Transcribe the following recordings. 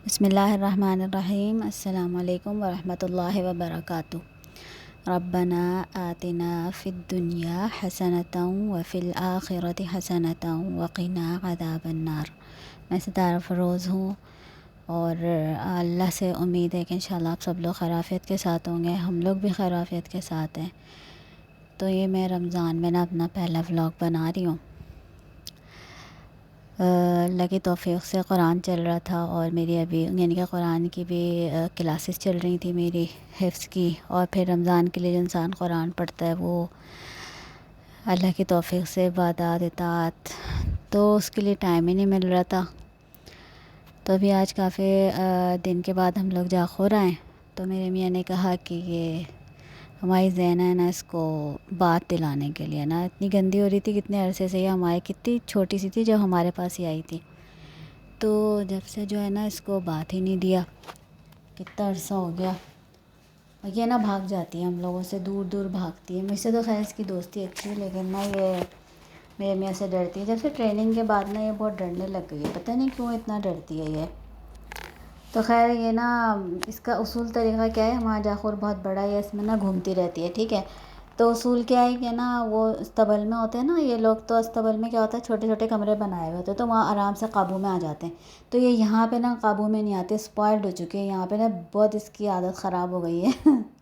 بسم اللہ الرحمن الرحیم۔ السلام علیکم ورحمۃ اللہ وبرکاتہ۔ ربنا آتنا فی الدنیا حسنۃ وفی الآخرۃ حسنۃ وقنا عذاب النار۔ میں ستارہ فروز ہوں اور اللہ سے امید ہے کہ انشاءاللہ آپ سب لوگ خیریت کے ساتھ ہوں گے، ہم لوگ بھی خیریت کے ساتھ ہیں۔ تو یہ میں رمضان میں اپنا پہلا ولاگ بنا رہی ہوں۔ اللہ کی توفیق سے قرآن چل رہا تھا اور میری ابھی یعنی کہ قرآن کی بھی کلاسز چل رہی تھی میری حفظ کی، اور پھر رمضان کے لیے جو انسان قرآن پڑھتا ہے وہ اللہ کی توفیق سے عبادات اطاعت تو اس کے لیے ٹائم ہی نہیں مل رہا تھا۔ تو ابھی آج کافی دن کے بعد ہم لوگ جاخور آئے، تو میرے میاں نے کہا کہ یہ ہماری زینہ ہے نا، اس کو بات دلانے کے لیے نا، اتنی گندی ہو رہی تھی کتنے عرصے سے، یہ ہماری کتنی چھوٹی سی تھی جب ہمارے پاس ہی آئی تھی، تو جب سے جو ہے نا اس کو بات ہی نہیں دیا، کتنا عرصہ ہو گیا۔ اور یہ نا بھاگ جاتی ہے ہم لوگوں سے، دور دور بھاگتی ہے۔ مجھ سے تو خیر اس کی دوستی اچھی ہے، لیکن نا یہ میرے میاں سے ڈرتی ہے۔ جب سے ٹریننگ کے بعد نا یہ بہت ڈرنے لگ گئی ہے، پتہ نہیں کیوں اتنا ڈرتی ہے یہ۔ تو خیر یہ نا اس کا اصول طریقہ کیا ہے، ہمارا جاخور بہت بڑا ہے، اس میں نا گھومتی رہتی ہے، ٹھیک ہے۔ تو اصول کیا ہے کہ نا وہ استبل میں ہوتے ہیں نا یہ لوگ، تو استبل میں کیا ہوتا ہے چھوٹے چھوٹے کمرے بنائے ہوئے ہوتے ہیں، تو وہاں آرام سے قابو میں آ جاتے ہیں۔ تو یہ یہاں پہ نا قابو میں نہیں آتے، اسپوائلڈ ہو چکے ہیں یہاں پہ نا، بہت اس کی عادت خراب ہو گئی ہے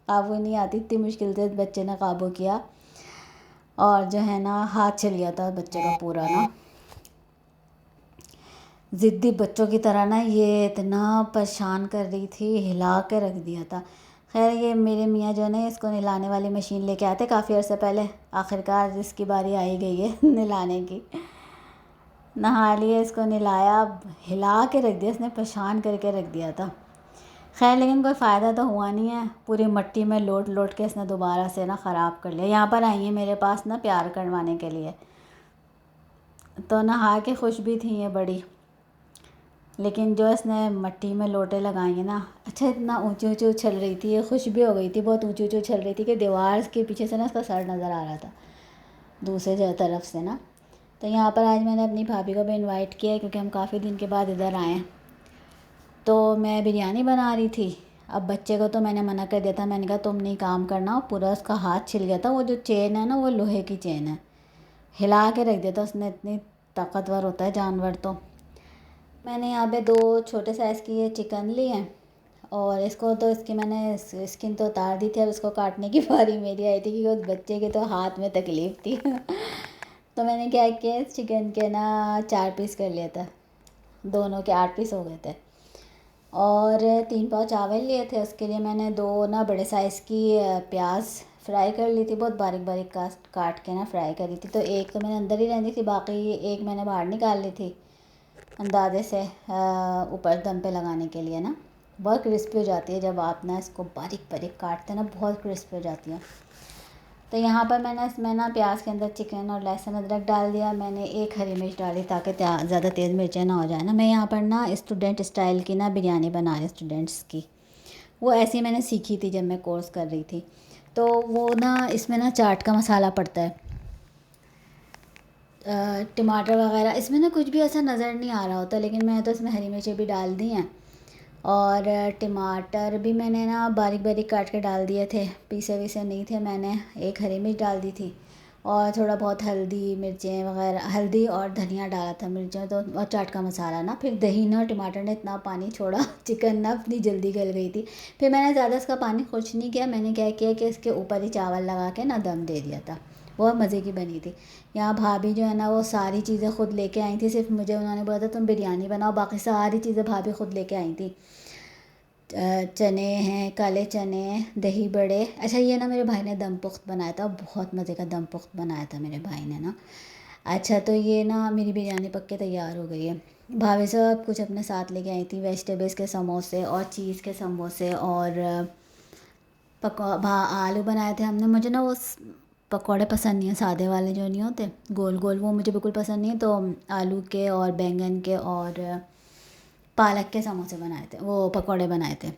قابو نہیں آتی، اتنی مشکل سے بچے نے قابو کیا، اور جو ہے نا ہاتھ چل گیا تھا بچے کا پورا نا، ضدی بچوں کی طرح نا یہ اتنا پریشان کر رہی تھی، ہلا کے رکھ دیا تھا۔ خیر یہ میرے میاں جو ہے نا اس کو نہلانے والی مشین لے کے آئے تھے کافی عرصے پہلے، آخرکار اس کی باری آئی گئی ہے نہلانے کی۔ نہا لیے، اس کو نہلایا، ہلا کے رکھ دیا، اس نے پریشان کر کے رکھ دیا تھا۔ خیر لیکن کوئی فائدہ تو ہوا نہیں ہے، پوری مٹی میں لوٹ لوٹ کے اس نے دوبارہ سے نا خراب کر لیا۔ یہاں پر آئی ہیں میرے پاس نا پیار کروانے کے لیے، تو نہا کے خوش بھی تھیں یہ بڑی، لیکن جو اس نے مٹی میں لوٹے لگائیں گے نا، اچھا اتنا اونچی اونچی اچھل رہی تھی، یہ خوش بھی ہو گئی تھی، بہت اونچی اونچی اچھل رہی تھی کہ دیوار کے پیچھے سے نا اس کا سر نظر آ رہا تھا دوسرے طرف سے نا۔ تو یہاں پر آج میں نے اپنی بھابھی کو بھی انوائٹ کیا ہے، کیونکہ ہم کافی دن کے بعد ادھر آئے ہیں۔ تو میں بریانی بنا رہی تھی، اب بچے کو تو میں نے منع کر دیا تھا، میں نے کہا تم نہیں کام کرنا، پورا اس کا ہاتھ چھل گیا تھا، وہ جو چین ہے نا وہ لوہے کی چین ہے، ہلا کے رکھ دیا تھا اس نے، اتنی طاقتور ہوتا ہے جانور۔ تو میں نے یہاں پہ 2 چھوٹے سائز کی یہ چکن لی ہیں، اور اس کو تو اس کی میں نے اسکن تو اتار دی تھی، اب اس کو کاٹنے کی باری میری آئی تھی، کیونکہ اس بچے کے تو ہاتھ میں تکلیف تھی تو میں نے کیا کیا، اس چکن کے نا 4 پیس کر لیا تھا، دونوں کے 8 پیس ہو گئے تھے، اور 3 پاؤ چاول لیے تھے، اس کے لیے میں نے 2 نا بڑے سائز کی پیاز فرائی کر لی تھی، بہت باریک باریک کاٹ کے نا فرائی کری تھی، تو ایک تو میں نے اندر ہی رہنی تھی، باقی ایک میں نے باہر نکال لی تھی اندازے سے، اوپر دم پہ لگانے کے لیے نا، بہت کرسپی ہو جاتی ہے جب آپ نا اس کو باریک باریک کاٹتے ہیں نا، بہت کرسپی ہو جاتی ہے۔ تو یہاں پر میں نے اس میں نا پیاز کے اندر چکن اور لہسن ادرک ڈال دیا، میں نے 1 ہری مرچ ڈالی تاکہ زیادہ تیز مرچیں نہ ہو جائیں نا۔ میں یہاں پر نا اسٹوڈنٹ اسٹائل کی نا بریانی بنا رہی اسٹوڈنٹس کی، وہ ایسی میں نے سیکھی تھی جب میں کورس کر رہی تھی، تو وہ نا اس میں نا چاٹ کا مسالہ پڑتا ہے، ٹماٹر وغیرہ اس میں نا کچھ بھی ایسا نظر نہیں آ رہا ہوتا، لیکن میں تو اس میں ہری مرچیں بھی ڈال دی ہیں، اور ٹماٹر بھی میں نے نا باریک باریک کاٹ کے ڈال دیے تھے، پیسے ویسے نہیں تھے، میں نے 1 ہری مرچ ڈال دی تھی، اور تھوڑا بہت ہلدی مرچیں وغیرہ، ہلدی اور دھنیا ڈالا تھا، مرچیں تو، اور چاٹ کا مسالہ نا، پھر دہی نا، ٹماٹر نے اتنا پانی چھوڑا چکن نا اتنی جلدی گل گئی تھی، پھر میں نے زیادہ اس کا پانی خشک نہیں کیا، میں نے کیا کیا کہ اس کے اوپر ہی چاول لگا کے نا دم دے دیا تھا، بہت مزے کی بنی تھی۔ یہاں بھابھی جو ہے نا وہ ساری چیزیں خود لے کے آئی تھیں، صرف مجھے انہوں نے بولا تھا تم بریانی بناؤ، باقی ساری چیزیں بھابھی خود لے کے آئی تھیں، چنے ہیں، کالے چنے ہیں، دہی بڑے، اچھا یہ نا میرے بھائی نے دم پخت بنایا تھا، بہت مزے کا دم پخت بنایا تھا میرے بھائی نے نا۔ اچھا تو یہ نا میری بریانی پک کے تیار ہو گئی ہے، بھابھی صاحب کچھ اپنے ساتھ لے کے آئی تھی، ویجیٹیبلس کے سموسے اور چیز کے سموسے، اور آلو بنائے تھے ہم نے، مجھے نا وہ پکوڑے پسند نہیں ہیں، سادے والے جو نہیں ہوتے گول گول، وہ مجھے بالکل پسند نہیں ہیں، تو آلو کے اور بینگن کے اور پالک کے سموسے بنائے تھے، وہ پکوڑے بنائے تھے۔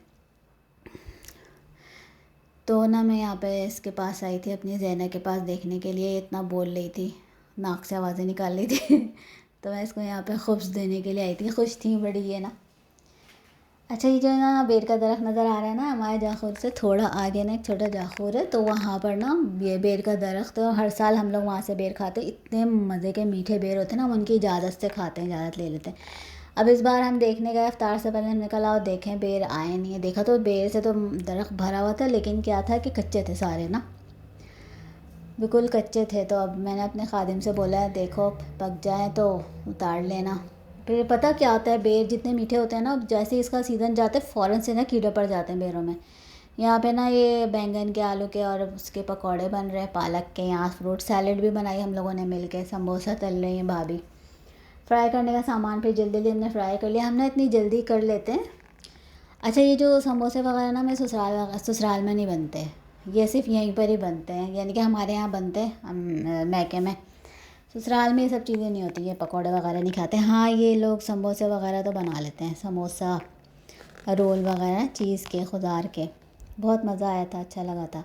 تو نا میں یہاں پہ اس کے پاس آئی تھی، اپنی زینہ کے پاس دیکھنے کے لیے، اتنا بول رہی تھی، ناک سے آوازیں نکال رہی تھی تو میں اس کو یہاں پہ خبز دینے کے لیے آئی تھی، خوش تھی بڑی یہ نا۔ اچھا یہ جو ہے نا بیر کا درخت نظر آ رہا ہے نا، ہمارے جاخور سے تھوڑا آگے نا ایک چھوٹا جاخور ہے، تو وہاں پر نا یہ بیر کا درخت، ہر سال ہم لوگ وہاں سے بیر کھاتے، اتنے مزے کے میٹھے بیر ہوتے ہیں نا، ہم ان کی اجازت سے کھاتے ہیں، اجازت لے لیتے ہیں۔ اب اس بار ہم دیکھنے گئے، افطار سے پہلے ہم نے کہا اور دیکھیں بیر آئے نہیں ہے، دیکھا تو بیر سے تو درخت بھرا ہوا تھا، لیکن کیا تھا کہ کچے تھے سارے نا، بالکل کچے تھے۔ تو اب میں نے اپنے خادم سے بولا ہے دیکھو پک جائیں تو اتار لینا۔ پھر پتہ کیا ہوتا ہے، بیر جتنے میٹھے ہوتے ہیں نا، جیسے ہی اس کا سیزن جاتا ہے فوراً سے نا کیڑے پڑ جاتے ہیں بیروں میں۔ یہاں پہ نا یہ بینگن کے، آلو کے اور اس کے پکوڑے بن رہے ہیں، پالک کے، یہاں فروٹ سیلڈ بھی بنائی ہم لوگوں نے مل کے، سموسہ تل رہی ہیں بھابھی۔ فرائی کرنے کا سامان پھر جلدی جلدی ہم نے فرائی کر لیا، ہم نے اتنی جلدی کر لیتے ہیں۔ اچھا یہ جو سموسے وغیرہ نا، میں سسرال میں نہیں بنتے، یہ صرف یہیں پر ہی بنتے ہیں، یعنی کہ ہمارے یہاں بنتے ہیں میکے میں، سسرال میں یہ سب چیزیں نہیں ہوتی، یہ پکوڑے وغیرہ نہیں کھاتے۔ ہاں یہ لوگ سموسے وغیرہ تو بنا لیتے ہیں، سموسہ، رول وغیرہ چیز کے، خضار کے، بہت مزہ آیا تھا، اچھا لگا تھا۔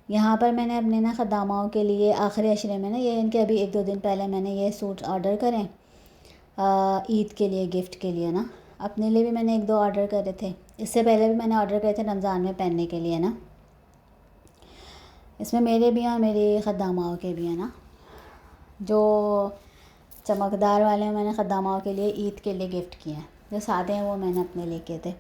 یہاں پر میں نے اپنے نا خداماؤں کے لیے آخری عشرے میں نا، یہ ان کے ابھی 1-2 دن پہلے میں نے یہ سوٹ آرڈر کریں عید کے لیے، گفٹ کے لیے نا، اپنے لیے بھی میں نے 1-2 آرڈر کرے تھے، اس سے پہلے بھی میں نے آرڈر کرے تھے رمضان میں پہننے کے لیے نا، اس میں میرے بھی ہیں، میری خداماؤں کے بھی ہیں نا، جو چمکدار والے ہیں میں نے خداماؤں کے لیے عید کے لیے گفٹ کیے ہیں، جو سادے ہیں وہ میں نے اپنے لے کے تھے،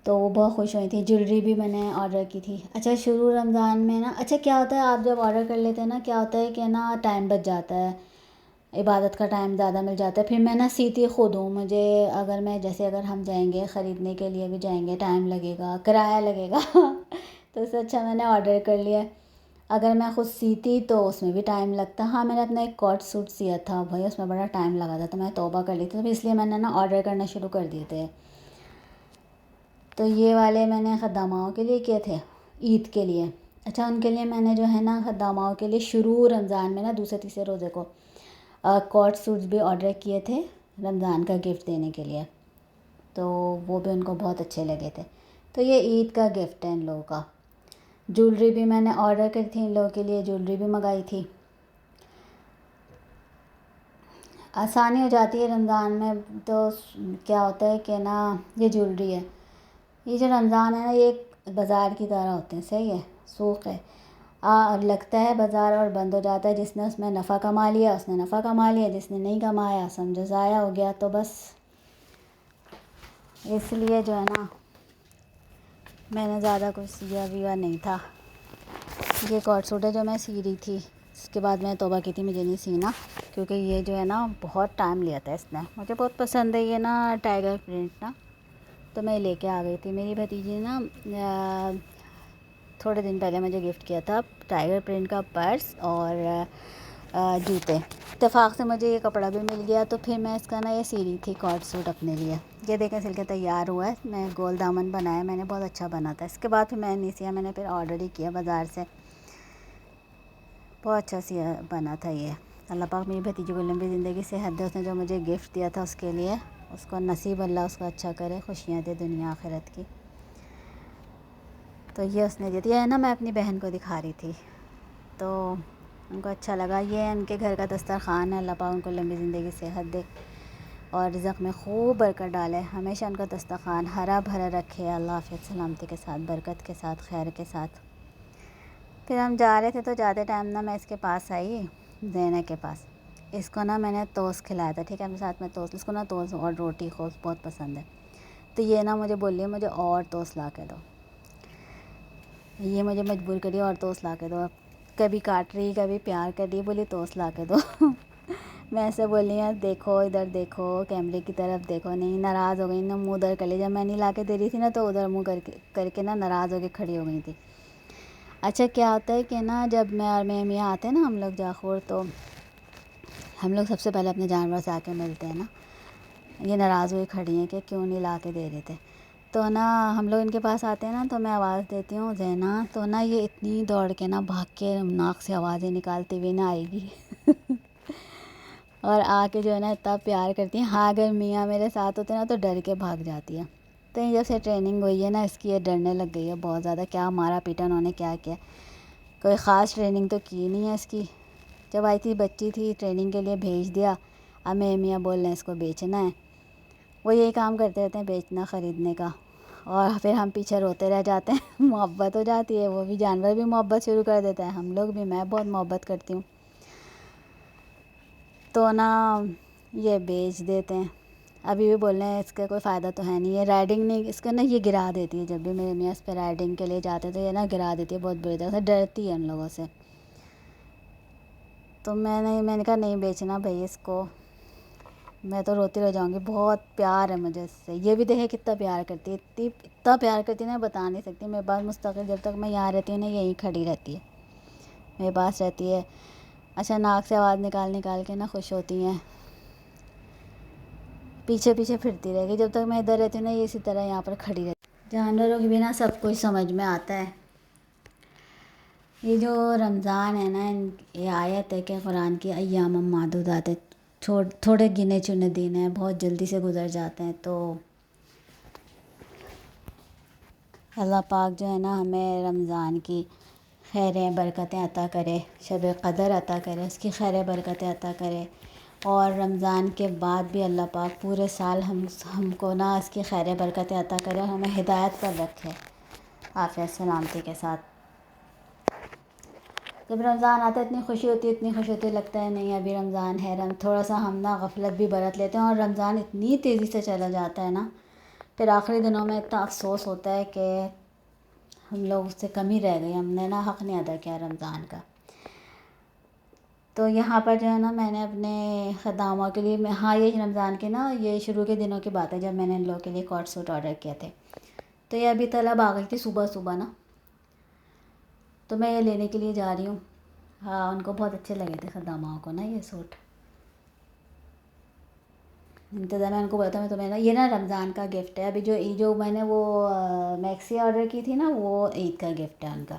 تو وہ بہت خوش ہوئی تھی۔ جویلری بھی میں نے آرڈر کی تھی۔ اچھا شروع رمضان میں نا، اچھا کیا ہوتا ہے آپ جب آرڈر کر لیتے ہیں نا، کیا ہوتا ہے کہ نا ٹائم بچ جاتا ہے، عبادت کا ٹائم زیادہ مل جاتا ہے، پھر میں نا سیتی خود ہوں، مجھے اگر میں جیسے اگر ہم جائیں گے خریدنے کے لیے بھی جائیں گے، ٹائم لگے گا، کرایہ لگے گا تو اس سے اچھا میں نے آرڈر کر لیا۔ اگر میں خود سیتی تو اس میں بھی ٹائم لگتا۔ ہاں میں نے اپنا ایک کاٹ سوٹ سیا تھا بھائی، اس میں بڑا ٹائم لگا تھا، تو میں توبہ کر لی تھی، تو اس لیے میں نے نا آرڈر کرنا شروع کر دیے تھے۔ تو یہ والے میں نے خداماؤں کے لیے کیے تھے عید کے لیے۔ اچھا ان کے لیے میں نے جو ہے نا خداماؤں کے لیے شروع رمضان میں نا، دوسرے تیسرے روزے کو کاٹ سوٹس بھی آرڈر کیے تھے رمضان کا گفٹ دینے کے لیے، تو وہ بھی ان کو بہت اچھے لگے تھے۔ تو یہ عید کا گفٹ ہے ان لوگوں کا۔ جویلری بھی میں نے آرڈر کری تھی ان لوگوں کے لیے، جویلری بھی منگائی تھی۔ آسانی ہو جاتی ہے رمضان میں، تو کیا ہوتا ہے کہ نا یہ جویلری ہے، یہ جو رمضان ہے نا یہ ایک بازار کی طرح ہوتے ہیں، صحیح ہے، سوق ہے، لگتا ہے بازار اور بند ہو جاتا ہے، جس نے اس میں نفع کما لیا اس نے نفع کما لیا، جس نے نہیں کمایا سمجھو ضائع ہو گیا، تو بس اس لیے جو ہے نا میں نے زیادہ کچھ سیا ویا نہیں تھا۔ یہ کاٹ سوٹ ہے جو میں سی رہی تھی، اس کے بعد میں توبہ کی تھی مجھے نہیں سینا، کیونکہ یہ جو ہے نا بہت ٹائم لیا تھا اس نے، مجھے بہت پسند ہے یہ نا ٹائیگر پرنٹ نا، تو میں لے کے آ گئی تھی۔ میری بھتیجی نے نا تھوڑے دن پہلے مجھے گفٹ کیا تھا ٹائیگر پرنٹ کا پرس اور جوتے، اتفاق سے مجھے یہ کپڑا بھی مل گیا، تو پھر میں اس کا نا یہ سی رہی تھی کاٹ سوٹ اپنے لیے۔ یہ دیکھیں سل کے تیار ہوا ہے، میں گول دامن بنایا میں نے، بہت اچھا بنا تھا۔ اس کے بعد پھر میں نے نہیں سیا، میں نے پھر آرڈر ہی کیا بازار سے، بہت اچھا سیا بنا تھا یہ۔ اللہ پاک میری بھتیجی کو لمبی زندگی صحت دے، اس نے جو مجھے گفٹ دیا تھا اس کے لیے، اس کو نصیب اللہ اس کو اچھا کرے، خوشیاں دے دنیا آخرت کی۔ تو یہ اس نے دیا تھا، یہ ہے نا میں اپنی بہن کو دکھا رہی تھی، تو ان کو اچھا لگا۔ یہ ان کے گھر کا دسترخوان ہے، اللہ پاک ان کو لمبی زندگی صحت دے اور رزق میں خوب برکت ڈالے، ہمیشہ ان کا دسترخوان ہرا بھرا رکھے، اللہ عافیت سلامتی کے ساتھ، برکت کے ساتھ، خیر کے ساتھ۔ پھر ہم جا رہے تھے تو جاتے ٹائم نا میں اس کے پاس آئی، زینب کے پاس، اس کو نا میں نے توست کھلایا تھا، ٹھیک ہے، ساتھ میں توست، اس کو نا توست اور روٹی خوب بہت پسند ہے، تو یہ نا مجھے بولی مجھے اور توست لا کے دو، یہ مجھے مجبور کری اور توست لا کے دو، کبھی کاٹ رہی کبھی پیار کر رہی، بولی توست لا کے دو میں ایسے بولی ہیں دیکھو ادھر دیکھو کیمرے کی طرف دیکھو، نہیں ناراض ہو گئی نا، منہ ادھر کر لی، جب میں نہیں لا کے دے رہی تھی نا تو ادھر منہ کر کے نا ناراض ہو کے کھڑی ہو گئی تھی۔ اچھا کیا ہوتا ہے کہ نا جب میں اور میرے میاں آتے ہیں نا ہم لوگ جاخور، تو ہم لوگ سب سے پہلے اپنے جانور سے آ کے ملتے ہیں نا، یہ ناراض ہوئی کھڑی ہیں کہ کیوں نہیں لا کے دے رہے تھے، تو نا ہم لوگ ان کے پاس آتے ہیں نا تو میں آواز دیتی ہوں زینا، تو نا یہ اتنی دوڑ کے نا بھاگ کے ناک سے آوازیں نکالتی ہوئی نا آئے گی اور آ کے جو ہے نا اتنا پیار کرتی ہیں۔ ہاں اگر میاں میرے ساتھ ہوتے ہیں نا تو ڈر کے بھاگ جاتی ہے، تو جب سے ٹریننگ ہوئی ہے نا اس کی، یہ ڈرنے لگ گئی ہے بہت زیادہ، کیا مارا پیٹا انہوں نے کیا کیا، کوئی خاص ٹریننگ تو کی نہیں ہے اس کی، جب آئی تھی بچی تھی ٹریننگ کے لیے بھیج دیا، اب میرے میاں بول رہے ہیں اس کو بیچنا ہے، وہ یہی کام کرتے رہتے ہیں، بیچنا خریدنے کا، اور پھر ہم پیچھے روتے رہ جاتے ہیں محبت ہو جاتی ہے، وہ بھی جانور بھی محبت شروع کر دیتا ہے، ہم لوگ بھی، میں بہت محبت کرتی ہوں، تو نا یہ بیچ دیتے ہیں۔ ابھی بھی بول رہے ہیں اس کا کوئی فائدہ تو ہے نہیں، یہ رائڈنگ نہیں، اس کا نا یہ گرا دیتی ہے، جب بھی میرے میاں اس پہ رائڈنگ کے لیے جاتے ہیں تو یہ نا گرا دیتی ہے بہت بری طرح سے، ڈرتی ہے ان لوگوں سے۔ تو میں نے کہا نہیں بیچنا بھائی اس کو، میں تو روتی رہ جاؤں گی، بہت پیار ہے مجھے اس سے، یہ بھی دیکھے کتنا پیار کرتی ہے، اتنا پیار کرتی ہے نا، بتا نہیں سکتی، میرے پاس مستقل جب تک میں یہاں رہتی ہوں نا یہیں کھڑی رہتی ہے، میرے پاس رہتی ہے، اچھا ناک سے آواز نکال نکال کے نا خوش ہوتی ہیں، پیچھے پیچھے پھرتی رہے گی جب تک میں ادھر رہتی ہوں نا، یہ اسی طرح یہاں پر کھڑی رہتی ہے۔ جانوروں کی بھی نا سب کچھ سمجھ میں آتا ہے۔ یہ جو رمضان ہے نا، یہ آیت ہے کہ قرآن کی، ایام معدودات ہے، تھوڑے گنے چنے دن ہیں، بہت جلدی سے گزر جاتے ہیں، تو اللہ پاک جو ہے نا ہمیں رمضان کی خیریں برکتیں عطا کرے، شب قدر عطا کرے، اس کی خیریں برکتیں عطا کرے، اور رمضان کے بعد بھی اللہ پاک پورے سال ہم کو نا اس کی خیریں برکتیں عطا کرے، اور ہمیں ہدایت پر رکھے عافیت سلامتی کے ساتھ۔ جب رمضان آتا ہے اتنی خوشی ہوتی ہے، اتنی خوشی ہوتی ہے، لگتا ہے نہیں ابھی رمضان ہے، تھوڑا سا ہم نا غفلت بھی برت لیتے ہیں، اور رمضان اتنی تیزی سے چلا جاتا ہے نا، پھر آخری دنوں میں اتنا افسوس ہوتا ہے کہ ہم لوگ اس سے کم ہی رہ گئے، ہم نے نا حق نہیں ادا کیا رمضان کا۔ تو یہاں پر جو ہے نا میں نے اپنے خداموں کے لیے، ہاں یہ رمضان کے نا یہ شروع کے دنوں کی بات ہے جب میں نے ان لوگوں کے لیے کاٹ سوٹ آرڈر کیے تھے، تو یہ ابھی طلب آ گئی تھی صبح صبح نا، تو میں یہ لینے کے لیے جا رہی ہوں۔ ہاں ان کو بہت اچھے لگے تھے خداماؤں کو نا یہ سوٹ، انتظار میں ان کو بولا تھا میں تمہیں نا یہ نا رمضان کا گفٹ ہے، ابھی جو میں نے وہ میکسی آرڈر کی تھی نا وہ عید کا گفٹ ہے ان کا۔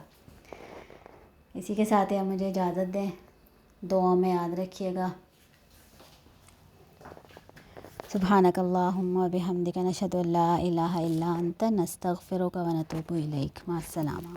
اسی کے ساتھ ہی اب مجھے اجازت دیں، دعاؤں میں یاد رکھیے گا۔ سبحانک اللہم و بحمدک، نشہد ان لا الہ الا انت، نستغفرک و نتوب الیک، مع السلامہ۔